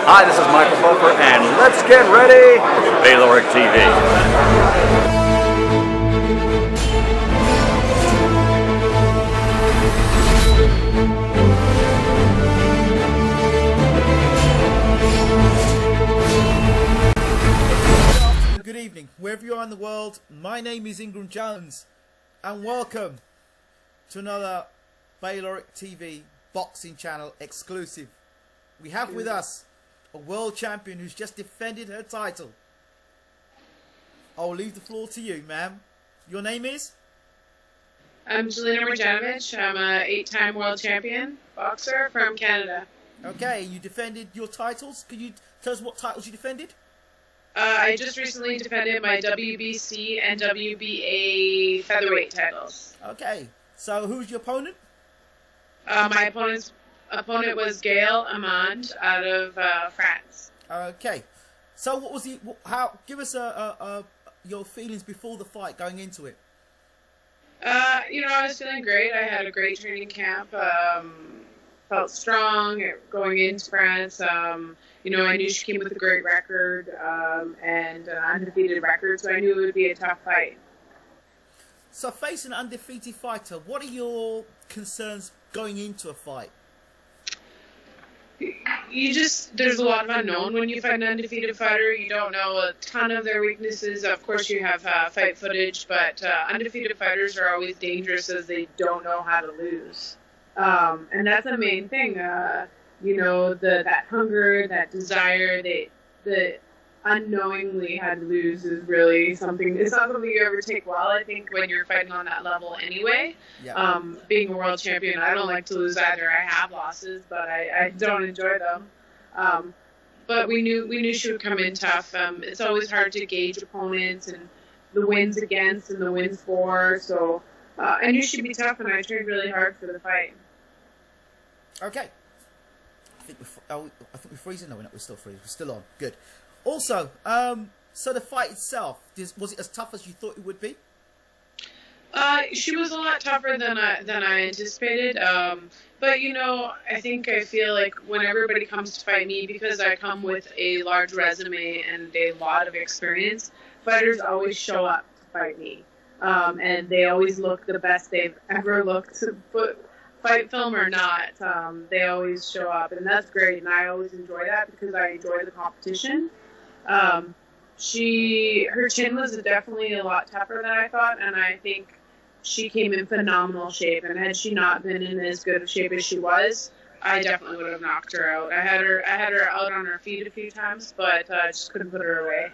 Hi, this is Michael Buffer, and let's get ready for Bayloric TV. Good evening, wherever you are in the world. My name is Ingram Jones, and welcome to another Bayloric TV boxing channel exclusive. We have with us a world champion who's just defended her title. I'll leave the floor to you, ma'am. Your name is? I'm Jelena Mrdjenovich. I'm an 8-time world champion boxer from Canada. Okay, you defended your titles. Could you tell us what titles you defended? I just recently defended my WBC and WBA featherweight titles. Okay, so who's your opponent? My opponent was Gaelle Amand out of France. Okay, so what was give us your feelings before the fight, going into it. I was feeling great. I had a great training camp. Felt strong going into France. I knew she came with a great record and an undefeated record, so I knew it would be a tough fight. So facing an undefeated fighter, what are your concerns going into a fight? There's a lot of unknown when you fight an undefeated fighter. You don't know a ton of their weaknesses. Of course, you have fight footage, but undefeated fighters are always dangerous as they don't know how to lose. And that's the main thing. That hunger, that desire, the unknowingly how to lose is really something. It's not something you ever take well, I think, when you're fighting on that level anyway. Yeah. Being a world champion, I don't like to lose either. I have losses, but I don't enjoy them. But we knew she would come in tough. It's always hard to gauge opponents and the wins against and the wins for. So I knew she'd be tough, and I trained really hard for the fight. Okay. I think we're freezing. No, we're not. We're still freezing. We're still on. Good. Also, so the fight itself, was it as tough as you thought it would be? She was a lot tougher than I anticipated. But I feel like when everybody comes to fight me, because I come with a large resume and a lot of experience, fighters always show up to fight me, and they always look the best they've ever looked. Fight film or not, they always show up, and that's great, and I always enjoy that because I enjoy the competition. Her chin was definitely a lot tougher than I thought, and I think she came in phenomenal shape, and had she not been in as good of shape as she was, I definitely would have knocked her out. I had her out on her feet a few times, but I just couldn't put her away.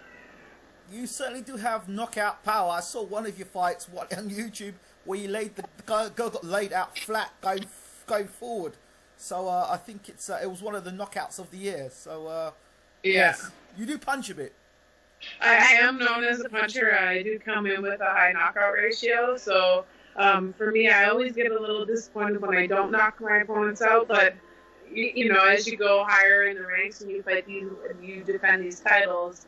You certainly do have knockout power. I saw one of your fights on YouTube where you the girl got laid out flat going forward. So I think it was one of the knockouts of the year. So yes, you do punch a bit. I am known as a puncher. I do come in with a high knockout ratio. So for me, I always get a little disappointed when I don't knock my opponents out. But as you go higher in the ranks and you defend these titles,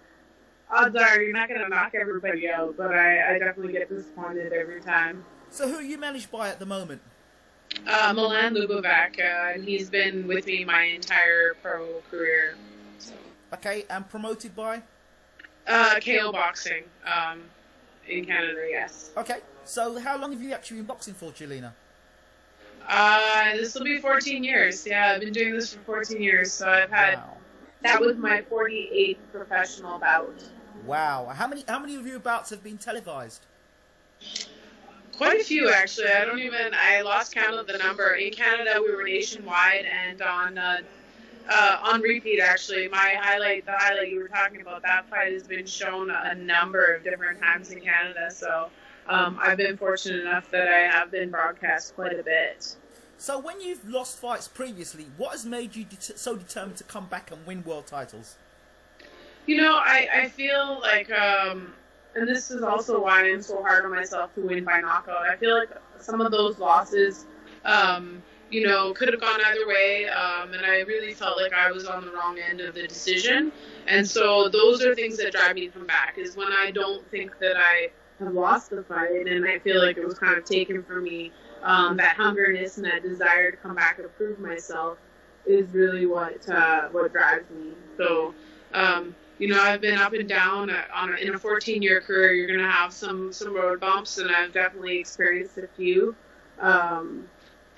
odds are you're not going to knock everybody out, but I definitely get disappointed every time. So who are you managed by at the moment? Milan Lubovac, and he's been with me my entire pro career. So. Okay, and promoted by? KO Boxing in Canada, yes. Okay, so how long have you actually been boxing for, Jelena? This will be 14 years. Yeah, I've been doing this for 14 years, so I've had... Wow. That was my 48th professional bout. Wow. How many of your bouts have been televised? Quite a few, actually. I lost count of the number. In Canada, we were nationwide and on repeat, actually. The highlight you were talking about, that fight has been shown a number of different times in Canada. So I've been fortunate enough that I have been broadcast quite a bit. So when you've lost fights previously, what has made you so determined to come back and win world titles? I feel like, and this is also why I'm so hard on myself to win by knockout. I feel like some of those losses, could have gone either way, and I really felt like I was on the wrong end of the decision. And so those are things that drive me to come back, is when I don't think that I have lost the fight and I feel like it was kind of taken from me. That hungerness and that desire to come back and prove myself. is really what drives me. So, I've been up and down in a 14-year career. You're gonna have some road bumps, and I've definitely experienced a few.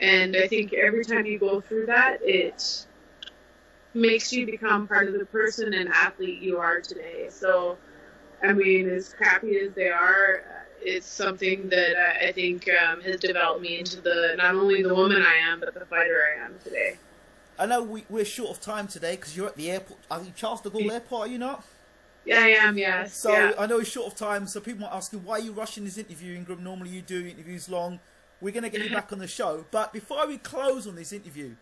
And I think every time you go through that, it makes you become part of the person and athlete you are today. So, I mean, as crappy as they are, it's something that I think has developed me into not only the woman I am, but the fighter I am today. I know we're short of time today because you're at the airport. Are you Charles de Gaulle Airport, are you not? Yeah, I am, yes. So yeah. I know it's short of time, so people might ask you, why are you rushing this interview, Ingram? Normally you do interviews long. We're going to get you back on the show. But before we close on this interview,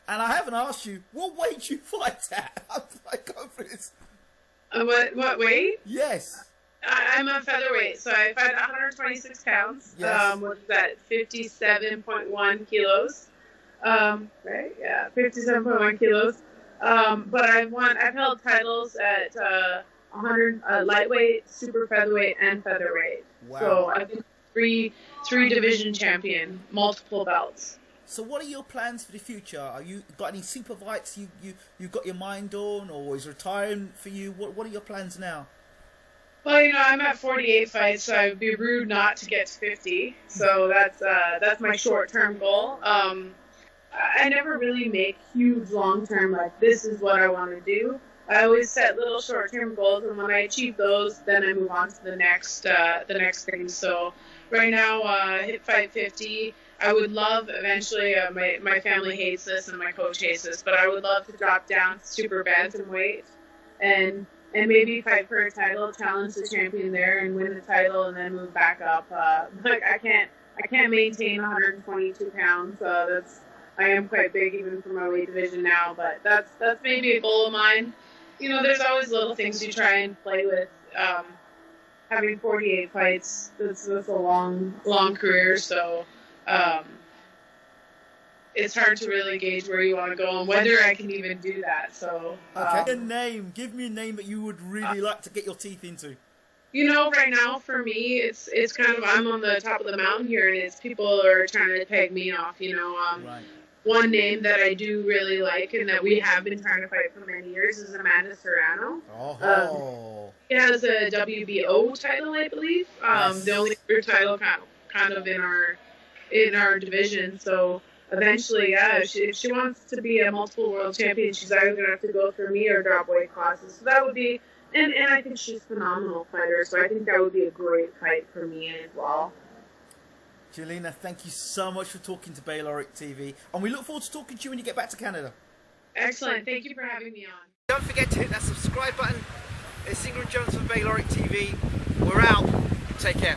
and I haven't asked you, what weight do you fight at? I go for this. What weight? Yes. I'm a featherweight, so I fight 126 pounds. Yes. What's that? 57.1 kilos. Right? Yeah, 57.1 kilos. But I've held titles at 100 lightweight, super featherweight, and featherweight. Wow. So I've been three division champion, multiple belts. So what are your plans for the future? Are you got any super fights you got your mind on, or is retiring for you? What are your plans now? Well, I'm at 48 fights, so I'd be rude not to get to 50. So that's my short-term goal. I never really make huge long-term, like, this is what I want to do. I always set little short-term goals, and when I achieve those, then I move on to the next thing. So right now, hit fight 50. I would love eventually, my family hates this and my coach hates this, but I would love to drop down to super bantamweight and maybe fight for a title, challenge the champion there, and win the title, and then move back up. Like I can't maintain 122 pounds. I am quite big even for my weight division now, but that's maybe a goal of mine. There's always little things you try and play with. Having 48 fights, that's a long career, so it's hard to really gauge where you want to go and whether I can even do that. So, okay. Give me a name that you would really like to get your teeth into. Right now for me, it's kind of, I'm on the top of the mountain here, and it's people are trying to peg me off. Right. One name that I do really like and that we have been trying to fight for many years is Amanda Serrano. Oh. She has a WBO title, I believe. Yes. The only other title kind of in our division. So eventually, yeah, if she wants to be a multiple world champion, she's either going to have to go through me or drop weight classes. So that would be, and I think she's a phenomenal fighter. So I think that would be a great fight for me as well. Jelena, thank you so much for talking to Bayloric TV, and we look forward to talking to you when you get back to Canada. Excellent. Thank you for having me on. Don't forget to hit that subscribe button. It's Ingram Jones from Bayloric TV. We're out. Take care.